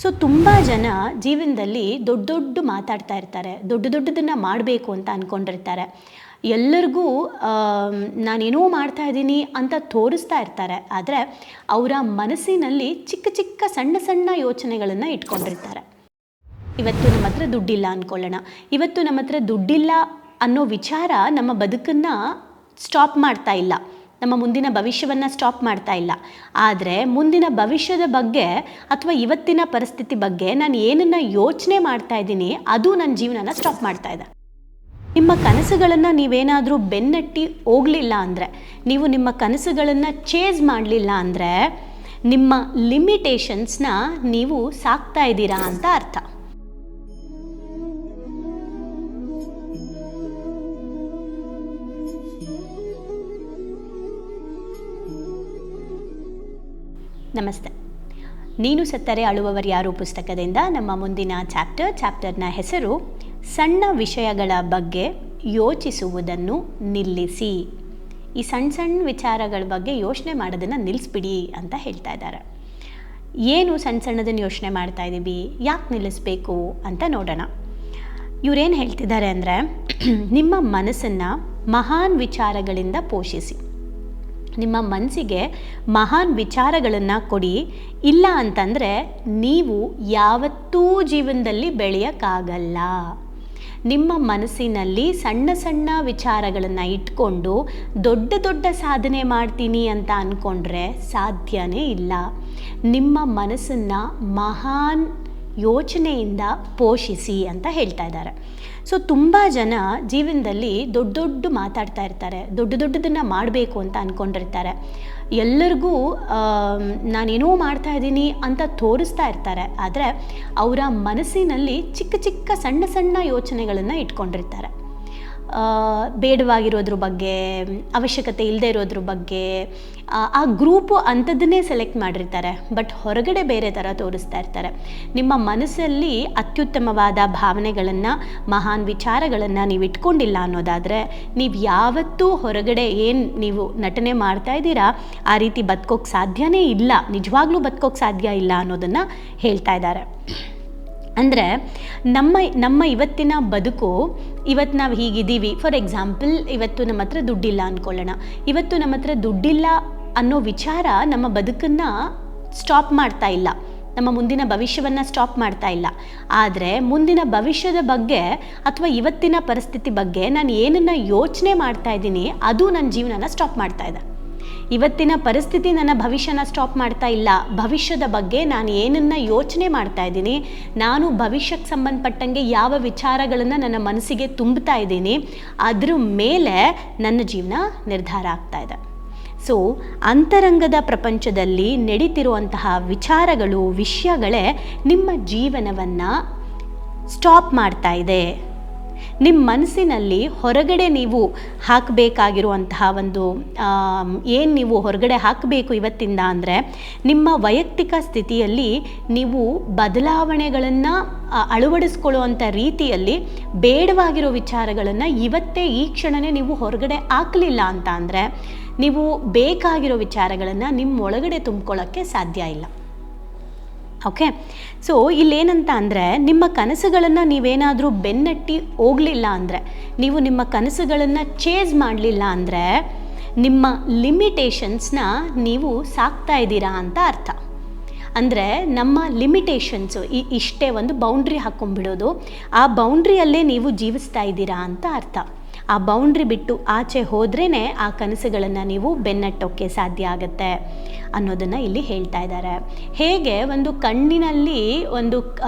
So ತುಂಬ ಜನ ಜೀವನದಲ್ಲಿ ದೊಡ್ಡ ದೊಡ್ಡ ಮಾತಾಡ್ತಾ ಇರ್ತಾರೆ, ದೊಡ್ಡ ದೊಡ್ಡದನ್ನು ಮಾಡಬೇಕು ಅಂತ ಅಂದ್ಕೊಂಡಿರ್ತಾರೆ. ಎಲ್ಲರಿಗೂ ನಾನೇನೋ ಮಾಡ್ತಾ ಇದ್ದೀನಿ ಅಂತ ತೋರಿಸ್ತಾ ಇರ್ತಾರೆ. ಆದರೆ ಅವರ ಮನಸ್ಸಿನಲ್ಲಿ ಚಿಕ್ಕ ಚಿಕ್ಕ ಸಣ್ಣ ಸಣ್ಣ ಯೋಚನೆಗಳನ್ನು ಇಟ್ಕೊಂಡಿರ್ತಾರೆ. ಇವತ್ತು ನಮ್ಮ ಹತ್ರ ದುಡ್ಡಿಲ್ಲ ಅಂದ್ಕೊಳ್ಳೋಣ. ಇವತ್ತು ನಮ್ಮ ಹತ್ರ ದುಡ್ಡಿಲ್ಲ ಅನ್ನೋ ವಿಚಾರ ನಮ್ಮ ಬದುಕನ್ನು ಸ್ಟಾಪ್ ಮಾಡ್ತಾ ಇಲ್ಲ, ನಮ್ಮ ಮುಂದಿನ ಭವಿಷ್ಯವನ್ನು ಸ್ಟಾಪ್ ಮಾಡ್ತಾ ಇಲ್ಲ. ಆದರೆ ಮುಂದಿನ ಭವಿಷ್ಯದ ಬಗ್ಗೆ ಅಥವಾ ಇವತ್ತಿನ ಪರಿಸ್ಥಿತಿ ಬಗ್ಗೆ ನಾನು ಏನನ್ನು ಯೋಚನೆ ಮಾಡ್ತಾ ಇದ್ದೀನಿ ಅದು ನನ್ನ ಜೀವನನ ಸ್ಟಾಪ್ ಮಾಡ್ತಾ ಇದೆ. ನಿಮ್ಮ ಕನಸುಗಳನ್ನು ನೀವೇನಾದರೂ ಬೆನ್ನಟ್ಟಿ ಹೋಗಲಿಲ್ಲ ಅಂದರೆ, ನೀವು ನಿಮ್ಮ ಕನಸುಗಳನ್ನು ಚೇಸ್ ಮಾಡಲಿಲ್ಲ ಅಂದರೆ ನಿಮ್ಮ ಲಿಮಿಟೇಷನ್ಸ್ನ ನೀವು ಸಾಕ್ತಾ ಇದ್ದೀರಾ ಅಂತ ಅರ್ಥ. ನಮಸ್ತೆ. ನೀನು ಸತ್ತರೆ ಅಳುವವರು ಯಾರು ಪುಸ್ತಕದಿಂದ ನಮ್ಮ ಮುಂದಿನ ಚಾಪ್ಟರ್ನ ಹೆಸರು ಸಣ್ಣ ವಿಷಯಗಳ ಬಗ್ಗೆ ಯೋಚಿಸುವುದನ್ನು ನಿಲ್ಲಿಸಿ. ಈ ಸಣ್ಣ ಸಣ್ಣ ವಿಚಾರಗಳ ಬಗ್ಗೆ ಯೋಚನೆ ಮಾಡೋದನ್ನು ನಿಲ್ಲಿಸ್ಬಿಡಿ ಅಂತ ಹೇಳ್ತಾ ಇದ್ದಾರೆ. ಏನು ಸಣ್ಣ ಸಣ್ಣದನ್ನು ಯೋಚನೆ ಮಾಡ್ತಾ ಇದ್ದೀವಿ, ಯಾಕೆ ನಿಲ್ಲಿಸಬೇಕು ಅಂತ ನೋಡೋಣ. ಇವರೇನು ಹೇಳ್ತಿದ್ದಾರೆ ಅಂದರೆ, ನಿಮ್ಮ ಮನಸ್ಸನ್ನು ಮಹಾನ್ ವಿಚಾರಗಳಿಂದ ಪೋಷಿಸಿ. ನಿಮ್ಮ ಮನಸ್ಸಿಗೆ ಮಹಾನ್ ವಿಚಾರಗಳನ್ನು ಕೊಡಿ. ಇಲ್ಲ ಅಂತಂದರೆ ನೀವು ಯಾವತ್ತೂ ಜೀವನದಲ್ಲಿ ಬೆಳೆಯೋಕ್ಕಾಗಲ್ಲ. ನಿಮ್ಮ ಮನಸ್ಸಿನಲ್ಲಿ ಸಣ್ಣ ಸಣ್ಣ ವಿಚಾರಗಳನ್ನು ಇಟ್ಕೊಂಡು ದೊಡ್ಡ ದೊಡ್ಡ ಸಾಧನೆ ಮಾಡ್ತೀನಿ ಅಂತ ಅಂದ್ಕೊಂಡ್ರೆ ಸಾಧ್ಯನೇ ಇಲ್ಲ. ನಿಮ್ಮ ಮನಸ್ಸನ್ನು ಮಹಾನ್ ಯೋಚನೆಯಿಂದ ಪೋಷಿಸಿ ಅಂತ ಹೇಳ್ತಾ ಇದ್ದಾರೆ. ಸೊ ತುಂಬ ಜನ ಜೀವನದಲ್ಲಿ ದೊಡ್ಡ ದೊಡ್ಡ ಮಾತಾಡ್ತಾ ಇರ್ತಾರೆ, ದೊಡ್ಡ ದೊಡ್ಡದನ್ನು ಮಾಡಬೇಕು ಅಂತ ಅಂದ್ಕೊಂಡಿರ್ತಾರೆ. ಎಲ್ಲರಿಗೂ ನಾನೇನೋ ಮಾಡ್ತಾ ಇದ್ದೀನಿ ಅಂತ ತೋರಿಸ್ತಾ ಇರ್ತಾರೆ. ಆದರೆ ಅವರ ಮನಸ್ಸಿನಲ್ಲಿ ಚಿಕ್ಕ ಚಿಕ್ಕ ಸಣ್ಣ ಸಣ್ಣ ಯೋಚನೆಗಳನ್ನು ಇಟ್ಕೊಂಡಿರ್ತಾರೆ. ಬೇಡವಾಗಿರೋದ್ರ ಬಗ್ಗೆ, ಅವಶ್ಯಕತೆ ಇಲ್ಲದೆ ಇರೋದ್ರ ಬಗ್ಗೆ, ಆ ಗ್ರೂಪು ಅಂಥದ್ದನ್ನೇ ಸೆಲೆಕ್ಟ್ ಮಾಡಿರ್ತಾರೆ. ಬಟ್ ಹೊರಗಡೆ ಬೇರೆ ಥರ ತೋರಿಸ್ತಾ ಇರ್ತಾರೆ. ನಿಮ್ಮ ಮನಸ್ಸಲ್ಲಿ ಅತ್ಯುತ್ತಮವಾದ ಭಾವನೆಗಳನ್ನು, ಮಹಾನ್ ವಿಚಾರಗಳನ್ನು ನೀವು ಇಟ್ಕೊಂಡಿಲ್ಲ ಅನ್ನೋದಾದರೆ ನೀವು ಯಾವತ್ತೂ ಹೊರಗಡೆ ಏನು ನೀವು ನಟನೆ ಮಾಡ್ತಾ ಇದ್ದೀರಾ ಆ ರೀತಿ ಬದುಕೋಕ್ಕೆ ಸಾಧ್ಯನೇ ಇಲ್ಲ, ನಿಜವಾಗ್ಲೂ ಬದುಕೋಕ್ಕೆ ಸಾಧ್ಯ ಇಲ್ಲ ಅನ್ನೋದನ್ನು ಹೇಳ್ತಾ ಇದ್ದಾರೆ. ಅಂದರೆ ನಮ್ಮ ಇವತ್ತಿನ ಬದುಕು, ಇವತ್ತು ನಾವು ಹೀಗಿದ್ದೀವಿ. ಫಾರ್ ಎಕ್ಸಾಂಪಲ್, ಇವತ್ತು ನಮ್ಮ ಹತ್ರ ದುಡ್ಡಿಲ್ಲ ಅಂದ್ಕೊಳ್ಳೋಣ. ಇವತ್ತು ನಮ್ಮ ಹತ್ರ ದುಡ್ಡಿಲ್ಲ ಅನ್ನೋ ವಿಚಾರ ನಮ್ಮ ಬದುಕನ್ನು ಸ್ಟಾಪ್ ಮಾಡ್ತಾ ಇಲ್ಲ, ನಮ್ಮ ಮುಂದಿನ ಭವಿಷ್ಯವನ್ನು ಸ್ಟಾಪ್ ಮಾಡ್ತಾ ಇಲ್ಲ. ಆದರೆ ಮುಂದಿನ ಭವಿಷ್ಯದ ಬಗ್ಗೆ ಅಥವಾ ಇವತ್ತಿನ ಪರಿಸ್ಥಿತಿ ಬಗ್ಗೆ ನಾನು ಏನನ್ನು ಯೋಚನೆ ಮಾಡ್ತಾ ಇದ್ದೀನಿ ಅದು ನನ್ನ ಜೀವನನ ಸ್ಟಾಪ್ ಮಾಡ್ತಾ ಇದೆ. ಇವತ್ತಿನ ಪರಿಸ್ಥಿತಿ ನನ್ನ ಭವಿಷ್ಯನ ಸ್ಟಾಪ್ ಮಾಡ್ತಾ ಇಲ್ಲ. ಭವಿಷ್ಯದ ಬಗ್ಗೆ ನಾನು ಏನನ್ನು ಯೋಚನೆ ಮಾಡ್ತಾ ಇದ್ದೀನಿ, ನಾನು ಭವಿಷ್ಯಕ್ಕೆ ಸಂಬಂಧಪಟ್ಟಂಗೆ ಯಾವ ವಿಚಾರಗಳನ್ನು ನನ್ನ ಮನಸ್ಸಿಗೆ ತುಂಬುತ್ತಾ ಇದ್ದೀನಿ ಅದ್ರ ಮೇಲೆ ನನ್ನ ಜೀವನ ನಿರ್ಧಾರ ಆಗ್ತಾ ಇದೆ. ಸೊ ಅಂತರಂಗದ ಪ್ರಪಂಚದಲ್ಲಿ ನಡೀತಿರುವಂತಹ ವಿಚಾರಗಳು, ವಿಷಯಗಳೇ ನಿಮ್ಮ ಜೀವನವನ್ನು ಸ್ಟಾಪ್ ಮಾಡ್ತಾ ಇದೆ. ನಿಮ್ಮ ಮನಸ್ಸಿನಲ್ಲಿ ಹೊರಗಡೆ ನೀವು ಹಾಕಬೇಕಾಗಿರುವಂತಹ ಒಂದು ಏನು ನೀವು ಹೊರಗಡೆ ಹಾಕಬೇಕು ಇವತ್ತಿಂದ ಅಂದರೆ, ನಿಮ್ಮ ವೈಯಕ್ತಿಕ ಸ್ಥಿತಿಯಲ್ಲಿ ನೀವು ಬದಲಾವಣೆಗಳನ್ನು ಅಳವಡಿಸ್ಕೊಳ್ಳುವಂಥ ರೀತಿಯಲ್ಲಿ ಬೇಡವಾಗಿರೋ ವಿಚಾರಗಳನ್ನು ಇವತ್ತೇ ಈ ಕ್ಷಣವೇ ನೀವು ಹೊರಗಡೆ ಹಾಕಲಿಲ್ಲ ಅಂತ ಅಂದರೆ ನೀವು ಬೇಕಾಗಿರೋ ವಿಚಾರಗಳನ್ನು ನಿಮ್ಮ ಒಳಗಡೆ ತುಂಬ್ಕೊಳ್ಳೋಕ್ಕೆ ಸಾಧ್ಯ ಇಲ್ಲ. ಓಕೆ. ಸೊ ಇಲ್ಲೇನಂತ ಅಂದರೆ, ನಿಮ್ಮ ಕನಸುಗಳನ್ನು ನೀವೇನಾದರೂ ಬೆನ್ನಟ್ಟಿ ಹೋಗಲಿಲ್ಲ ಅಂದರೆ, ನೀವು ನಿಮ್ಮ ಕನಸುಗಳನ್ನು ಚೇಸ್ ಮಾಡಲಿಲ್ಲ ಅಂದರೆ ನಿಮ್ಮ ಲಿಮಿಟೇಷನ್ಸ್ನ ನೀವು ಸಾಕ್ತಾ ಇದ್ದೀರಾ ಅಂತ ಅರ್ಥ. ಅಂದರೆ ನಮ್ಮ ಲಿಮಿಟೇಷನ್ಸು ಇಷ್ಟೇ ಒಂದು ಬೌಂಡ್ರಿ ಹಾಕ್ಕೊಂಡ್ಬಿಡೋದು, ಆ ಬೌಂಡ್ರಿಯಲ್ಲೇ ನೀವು ಜೀವಿಸ್ತಾ ಇದ್ದೀರಾ ಅಂತ ಅರ್ಥ. ಆ ಬೌಂಡ್ರಿ ಬಿಟ್ಟು ಆಚೆ ಹೋದ್ರೇ ಆ ಕನಸುಗಳನ್ನು ನೀವು ಬೆನ್ನಟ್ಟೋಕ್ಕೆ ಸಾಧ್ಯ ಆಗುತ್ತೆ ಅನ್ನೋದನ್ನು ಇಲ್ಲಿ ಹೇಳ್ತಾ ಇದ್ದಾರೆ. ಹೇಗೆ ಒಂದು ಕಣ್ಣಿನಲ್ಲಿ ಒಂದು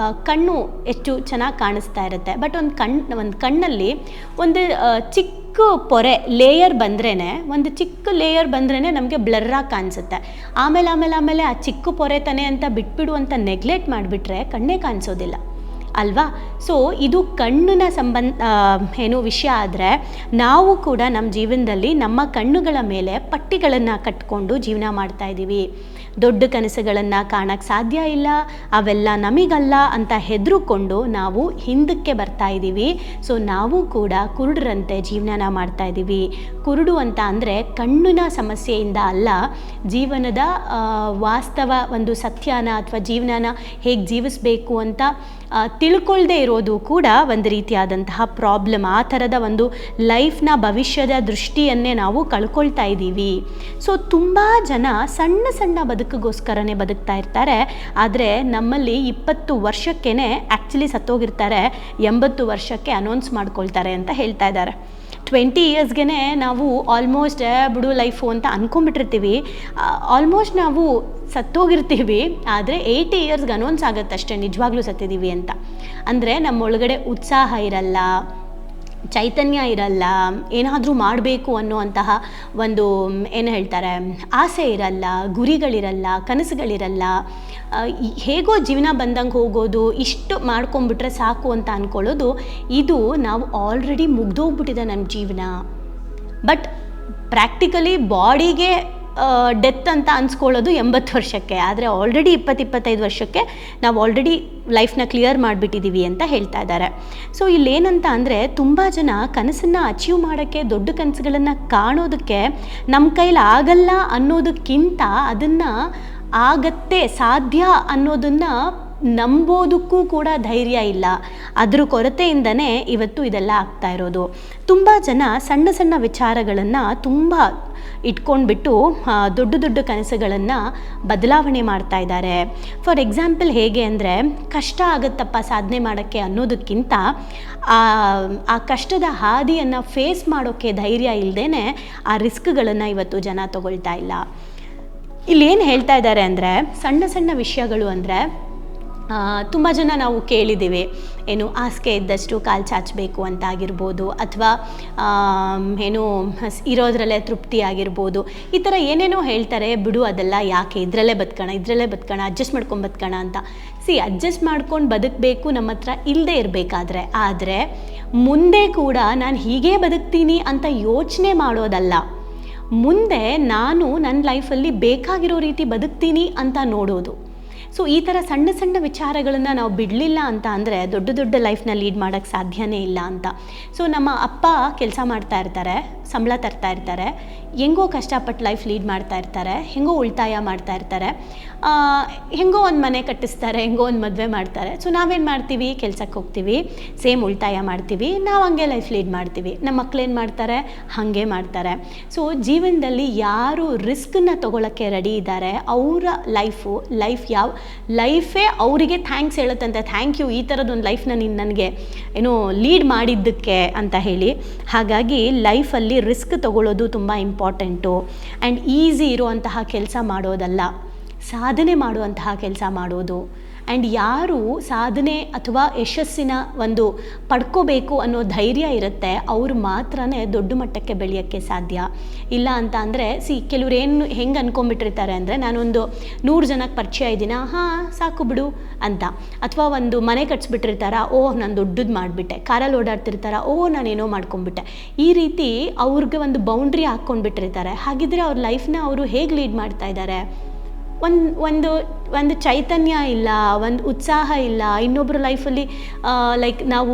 ಕಣ್ಣು ಎಷ್ಟು ಚೆನ್ನಾಗಿ ಕಾಣಿಸ್ತಾ ಇರುತ್ತೆ, ಬಟ್ ಒಂದು ಕಣ್ಣಲ್ಲಿ ಒಂದು ಚಿಕ್ಕ ಪೊರೆ ಲೇಯರ್ ಬಂದ್ರೇ, ಒಂದು ಚಿಕ್ಕ ಲೇಯರ್ ಬಂದ್ರೇ ನಮಗೆ ಬ್ಲರ್ರಾಗಿ ಕಾಣಿಸುತ್ತೆ. ಆಮೇಲೆ ಆ ಚಿಕ್ಕ ಪೊರೆ ತಾನೆ ಅಂತ ಬಿಟ್ಬಿಡು ಅಂತ ನೆಗ್ಲೆಕ್ಟ್ ಮಾಡಿಬಿಟ್ರೆ ಕಣ್ಣೇ ಕಾಣಿಸೋದಿಲ್ಲ. ಅಲ್ವಾ? ಸೊ ಇದು ಕಣ್ಣಿನ ಏನು ವಿಷಯ ಆದರೆ ನಾವು ಕೂಡ ನಮ್ಮ ಜೀವನದಲ್ಲಿ ನಮ್ಮ ಕಣ್ಣುಗಳ ಮೇಲೆ ಪಟ್ಟಿಗಳನ್ನು ಕಟ್ಕೊಂಡು ಜೀವನ ಮಾಡ್ತಾ ಇದ್ದೀವಿ. ದೊಡ್ಡ ಕನಸುಗಳನ್ನು ಕಾಣಕ್ಕೆ ಸಾಧ್ಯ ಇಲ್ಲ, ಅವೆಲ್ಲ ನಮಗಲ್ಲ ಅಂತ ಹೆದರುಕೊಂಡು ನಾವು ಹಿಂದಕ್ಕೆ ಬರ್ತಾ ಇದ್ದೀವಿ. ಸೊ ನಾವು ಕೂಡ ಕುರುಡರಂತೆ ಜೀವನ ಮಾಡ್ತಾ ಇದ್ದೀವಿ. ಕುರುಡು ಅಂತ ಅಂದರೆ ಕಣ್ಣಿನ ಸಮಸ್ಯೆಯಿಂದ ಅಲ್ಲ, ಜೀವನದ ವಾಸ್ತವ ಒಂದು ಸತ್ಯನ ಅಥವಾ ಜೀವನನ ಹೇಗೆ ಜೀವಿಸಬೇಕು ಅಂತ ತಿಳ್ಕೊಳ್ದೇ ಇರೋದು ಕೂಡ ಒಂದು ರೀತಿಯಾದಂತಹ ಪ್ರಾಬ್ಲಮ್. ಆ ಥರದ ಒಂದು ಲೈಫ್ನ ಭವಿಷ್ಯದ ದೃಷ್ಟಿಯನ್ನೇ ನಾವು ಕಳ್ಕೊಳ್ತಾ ಇದ್ದೀವಿ. ಸೊ ತುಂಬ ಜನ ಸಣ್ಣ ಸಣ್ಣ ಬದುಕಿಗೋಸ್ಕರನೇ ಬದುಕ್ತಾ ಇರ್ತಾರೆ. ಆದರೆ ನಮ್ಮಲ್ಲಿ 20 ವರ್ಷಕ್ಕೇ ಆ್ಯಕ್ಚುಲಿ ಸತ್ತೋಗಿರ್ತಾರೆ, 80 ವರ್ಷಕ್ಕೆ ಅನೌನ್ಸ್ ಮಾಡ್ಕೊಳ್ತಾರೆ ಅಂತ ಹೇಳ್ತಾ ಇದ್ದಾರೆ. 20 ಇಯರ್ಸ್ಗೆ ನಾವು ಆಲ್ಮೋಸ್ಟ್ ಬಿಡು ಲೈಫು ಅಂತ ಅಂದ್ಕೊಂಬಿಟ್ಟಿರ್ತೀವಿ, ಆಲ್ಮೋಸ್ಟ್ ನಾವು ಸತ್ತೋಗಿರ್ತೀವಿ. ಆದರೆ 80 ಇಯರ್ಸ್ಗೆ ಅನೌನ್ಸ್ ಆಗುತ್ತಷ್ಟೇ ನಿಜವಾಗ್ಲೂ ಸತ್ತಿದ್ದೀವಿ ಅಂತ. ಅಂದರೆ ನಮ್ಮೊಳಗಡೆ ಉತ್ಸಾಹ ಇರಲ್ಲ, ಚೈತನ್ಯ ಇರಲ್ಲ, ಏನಾದರೂ ಮಾಡಬೇಕು ಅನ್ನುವಂತಹ ಒಂದು ಏನು ಹೇಳ್ತಾರೆ ಆಸೆ ಇರಲ್ಲ, ಗುರಿಗಳಿರಲ್ಲ, ಕನಸುಗಳಿರಲ್ಲ. ಹೇಗೋ ಜೀವನ ಬಂದಂಗೆ ಹೋಗೋದು, ಇಷ್ಟು ಮಾಡ್ಕೊಂಬಿಟ್ರೆ ಸಾಕು ಅಂತ ಅಂದ್ಕೊಳ್ಳೋದು, ಇದು ನಾವು ಆಲ್ರೆಡಿ ಮುಗ್ದೋಗ್ಬಿಟ್ಟಿದೆ ನಮ್ಮ ಜೀವನ. ಬಟ್ ಪ್ರಾಕ್ಟಿಕಲಿ ಬಾಡಿಗೆ ಡೆತ್ ಅಂತ ಅನ್ಸ್ಕೊಳ್ಳೋದು 80 ವರ್ಷಕ್ಕೆ. ಆದರೆ ಆಲ್ರೆಡಿ 20-25 ವರ್ಷಕ್ಕೆ ನಾವು ಆಲ್ರೆಡಿ ಲೈಫ್ನ ಕ್ಲಿಯರ್ ಮಾಡಿಬಿಟ್ಟಿದ್ದೀವಿ ಅಂತ ಹೇಳ್ತಾ ಇದ್ದಾರೆ. ಸೊ ಇಲ್ಲೇನಂತ ಅಂದರೆ ತುಂಬ ಜನ ಕನಸನ್ನು ಅಚೀವ್ ಮಾಡೋಕ್ಕೆ, ದೊಡ್ಡ ಕನಸುಗಳನ್ನು ಕಾಣೋದಕ್ಕೆ ನಮ್ಮ ಕೈಲಿ ಆಗಲ್ಲ ಅನ್ನೋದಕ್ಕಿಂತ ಅದನ್ನು ಆಗತ್ತೆ, ಸಾಧ್ಯ ಅನ್ನೋದನ್ನು ನಂಬೋದಕ್ಕೂ ಕೂಡ ಧೈರ್ಯ ಇಲ್ಲ. ಅದ್ರ ಕೊರತೆಯಿಂದನೇ ಇವತ್ತು ಇದೆಲ್ಲ ಆಗ್ತಾ ಇರೋದು. ತುಂಬ ಜನ ಸಣ್ಣ ಸಣ್ಣ ವಿಚಾರಗಳನ್ನು ತುಂಬ ಇಟ್ಕೊಂಡ್ಬಿಟ್ಟು ದೊಡ್ಡ ದೊಡ್ಡ ಕನಸುಗಳನ್ನು ಬದಲಾವಣೆ ಮಾಡ್ತಾ ಇದ್ದಾರೆ. ಫಾರ್ ಎಕ್ಸಾಂಪಲ್ ಹೇಗೆ ಅಂದರೆ, ಕಷ್ಟ ಆಗುತ್ತಪ್ಪ ಸಾಧನೆ ಮಾಡೋಕ್ಕೆ ಅನ್ನೋದಕ್ಕಿಂತ ಆ ಕಷ್ಟದ ಹಾದಿಯನ್ನು ಫೇಸ್ ಮಾಡೋಕ್ಕೆ ಧೈರ್ಯ ಇಲ್ಲದೇ ಆ ರಿಸ್ಕ್ಗಳನ್ನು ಇವತ್ತು ಜನ ತಗೊಳ್ತಾ ಇಲ್ಲ. ಇಲ್ಲೇನು ಹೇಳ್ತಾ ಇದ್ದಾರೆ ಅಂದರೆ, ಸಣ್ಣ ಸಣ್ಣ ವಿಷಯಗಳು ಅಂದರೆ ತುಂಬ ಜನ ನಾವು ಕೇಳಿದ್ದೀವಿ, ಏನು ಹಾಸಿಗೆ ಇದ್ದಷ್ಟು ಕಾಲು ಚಾಚಬೇಕು ಅಂತ ಆಗಿರ್ಬೋದು, ಅಥವಾ ಏನು ಇರೋದ್ರಲ್ಲೇ ತೃಪ್ತಿ ಆಗಿರ್ಬೋದು. ಈ ಥರ ಏನೇನೋ ಹೇಳ್ತಾರೆ. ಬಿಡು ಅದೆಲ್ಲ ಯಾಕೆ, ಇದರಲ್ಲೇ ಬದುಕೋಣ, ಅಡ್ಜಸ್ಟ್ ಮಾಡ್ಕೊಂಡು ಬದುಕೋಣ ಅಂತ. ಅಡ್ಜಸ್ಟ್ ಮಾಡ್ಕೊಂಡು ಬದುಕಬೇಕು ನಮ್ಮ ಹತ್ರ ಇಲ್ಲದೆ ಇರಬೇಕಾದ್ರೆ. ಆದರೆ ಮುಂದೆ ಕೂಡ ನಾನು ಹೀಗೇ ಬದುಕ್ತೀನಿ ಅಂತ ಯೋಚನೆ ಮಾಡೋದಲ್ಲ, ಮುಂದೆ ನಾನು ನನ್ನ ಲೈಫಲ್ಲಿ ಬೇಕಾಗಿರೋ ರೀತಿ ಬದುಕ್ತೀನಿ ಅಂತ ನೋಡೋದು. ಸೊ ಈ ಥರ ಸಣ್ಣ ಸಣ್ಣ ವಿಚಾರಗಳನ್ನು ನಾವು ಬಿಡಲಿಲ್ಲ ಅಂತ ಅಂದರೆ ದೊಡ್ಡ ದೊಡ್ಡ ಲೈಫ್ನ ಲೀಡ್ ಮಾಡೋಕ್ಕೆ ಸಾಧ್ಯನೇ ಇಲ್ಲ ಅಂತ. ಸೊ ನಮ್ಮ ಅಪ್ಪ ಕೆಲಸ ಮಾಡ್ತಾ ಇರ್ತಾರೆ, ಸಂಬಳ ತರ್ತಾ ಇರ್ತಾರೆ, ಹೆಂಗೋ ಕಷ್ಟಪಟ್ಟು ಲೈಫ್ ಲೀಡ್ ಮಾಡ್ತಾ ಇರ್ತಾರೆ, ಹೆಂಗೋ ಉಳಿತಾಯ ಮಾಡ್ತಾ ಇರ್ತಾರೆ, ಹೆಂಗೋ ಒಂದು ಮನೆ ಕಟ್ಟಿಸ್ತಾರೆ, ಹೆಂಗೋ ಒಂದು ಮದುವೆ ಮಾಡ್ತಾರೆ. ಸೊ ನಾವೇನು ಮಾಡ್ತೀವಿ, ಕೆಲ್ಸಕ್ಕೆ ಹೋಗ್ತೀವಿ, ಸೇಮ್ ಉಳಿತಾಯ ಮಾಡ್ತೀವಿ, ನಾವು ಹಂಗೆ ಲೈಫ್ ಲೀಡ್ ಮಾಡ್ತೀವಿ. ನಮ್ಮ ಮಕ್ಕಳೇನು ಮಾಡ್ತಾರೆ, ಹಾಗೆ ಮಾಡ್ತಾರೆ. ಸೊ ಜೀವನದಲ್ಲಿ ಯಾರು ರಿಸ್ಕನ್ನು ತೊಗೊಳಕ್ಕೆ ರೆಡಿ ಇದ್ದಾರೆ, ಅವರ ಲೈಫೇ ಅವರಿಗೆ ಥ್ಯಾಂಕ್ಸ್ ಹೇಳುತ್ತಂತೆ, ಥ್ಯಾಂಕ್ ಯು ಈ ಥರದೊಂದು ಲೈಫ್ನ ನೀನು ನನಗೆ ಏನೋ ಲೀಡ್ ಮಾಡಿದ್ದಕ್ಕೆ ಅಂತ ಹೇಳಿ. ಹಾಗಾಗಿ ಲೈಫಲ್ಲಿ ರಿಸ್ಕ್ ತೊಗೊಳ್ಳೋದು ತುಂಬ ಇಂಪಾರ್ಟೆಂಟು. ಆ್ಯಂಡ್ ಈಸಿ ಇರುವಂತಹ ಕೆಲಸ ಮಾಡೋದಲ್ಲ, ಸಾಧನೆ ಮಾಡುವಂತಹ ಕೆಲಸ ಮಾಡೋದು. ಆ್ಯಂಡ್ ಯಾರು ಸಾಧನೆ ಅಥವಾ ಯಶಸ್ಸಿನ ಒಂದು ಪಡ್ಕೋಬೇಕು ಅನ್ನೋ ಧೈರ್ಯ ಇರುತ್ತೆ, ಅವರು ಮಾತ್ರನೇ ದೊಡ್ಡ ಮಟ್ಟಕ್ಕೆ ಬೆಳೆಯೋಕ್ಕೆ ಸಾಧ್ಯ. ಇಲ್ಲ ಅಂತ ಅಂದರೆ ಕೆಲವ್ರು ಏನು ಹೆಂಗೆ ಅಂದ್ಕೊಂಡ್ಬಿಟ್ಟಿರ್ತಾರೆ ಅಂದರೆ, ನಾನೊಂದು 100 ಜನಕ್ಕೆ ಪರಿಚಯ ಇದ್ದೀನ, ಸಾಕು ಬಿಡು ಅಂತ. ಅಥವಾ ಒಂದು ಮನೆ ಕಟ್ಸ್ಬಿಟ್ಟಿರ್ತಾರ, ನಾನು ದೊಡ್ಡದು ಮಾಡಿಬಿಟ್ಟೆ. ಕಾರಲ್ಲಿ ಓಡಾಡ್ತಿರ್ತಾರ, ನಾನೇನೋ ಮಾಡ್ಕೊಂಡ್ಬಿಟ್ಟೆ. ಈ ರೀತಿ ಅವ್ರಿಗೆ ಒಂದು ಬೌಂಡ್ರಿ ಹಾಕ್ಕೊಂಡ್ಬಿಟ್ಟಿರ್ತಾರೆ. ಹಾಗಿದ್ರೆ ಅವ್ರ ಲೈಫ್ನ ಅವರು ಹೇಗೆ ಲೀಡ್ ಮಾಡ್ತಾ ಇದ್ದಾರೆ? ಒಂದು ಚೈತನ್ಯ ಇಲ್ಲ, ಒಂದು ಉತ್ಸಾಹ ಇಲ್ಲ, ಇನ್ನೊಬ್ಬರ ಲೈಫಲ್ಲಿ ನಾವು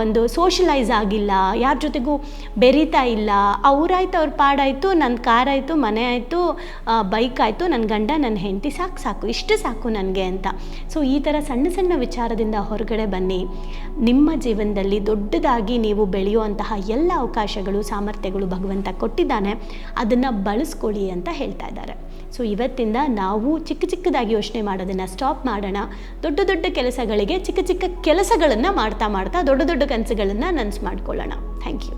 ಒಂದು ಸೋಷಲೈಸ್ ಆಗಿಲ್ಲ, ಯಾರ ಜೊತೆಗೂ ಬೆರೀತಾ ಇಲ್ಲ. ಅವರಾಯ್ತು, ಅವ್ರ ಪಾಡಾಯಿತು, ನನ್ನ ಕಾರಾಯಿತು, ಮನೆ ಆಯಿತು, ಬೈಕ್ ಆಯಿತು, ನನ್ನ ಗಂಡ, ನನ್ನ ಹೆಂಡತಿ, ಸಾಕು ಇಷ್ಟು ಸಾಕು ನನಗೆ ಅಂತ. ಸೊ ಈ ಥರ ಸಣ್ಣ ಸಣ್ಣ ವಿಚಾರದಿಂದ ಹೊರಗಡೆ ಬನ್ನಿ. ನಿಮ್ಮ ಜೀವನದಲ್ಲಿ ದೊಡ್ಡದಾಗಿ ನೀವು ಬೆಳೆಯುವಂತಹ ಎಲ್ಲ ಅವಕಾಶಗಳು, ಸಾಮರ್ಥ್ಯಗಳು ಭಗವಂತ ಕೊಟ್ಟಿದ್ದಾನೆ, ಅದನ್ನು ಬಳಸ್ಕೊಳ್ಳಿ ಅಂತ ಹೇಳ್ತಾ ಇದ್ದಾರೆ. ಸೊ ಇವತ್ತಿಂದ ನಾವು ಚಿಕ್ಕದಾಗಿ ಯೋಚನೆ ಮಾಡೋದನ್ನು ಸ್ಟಾಪ್ ಮಾಡೋಣ. ದೊಡ್ಡ ಕೆಲಸಗಳಿಗೆ ಚಿಕ್ಕ ಕೆಲಸಗಳನ್ನು ಮಾಡ್ತಾ ದೊಡ್ಡ ಕನಸುಗಳನ್ನು ನನಸು ಮಾಡ್ಕೊಳ್ಳೋಣ. Thank you.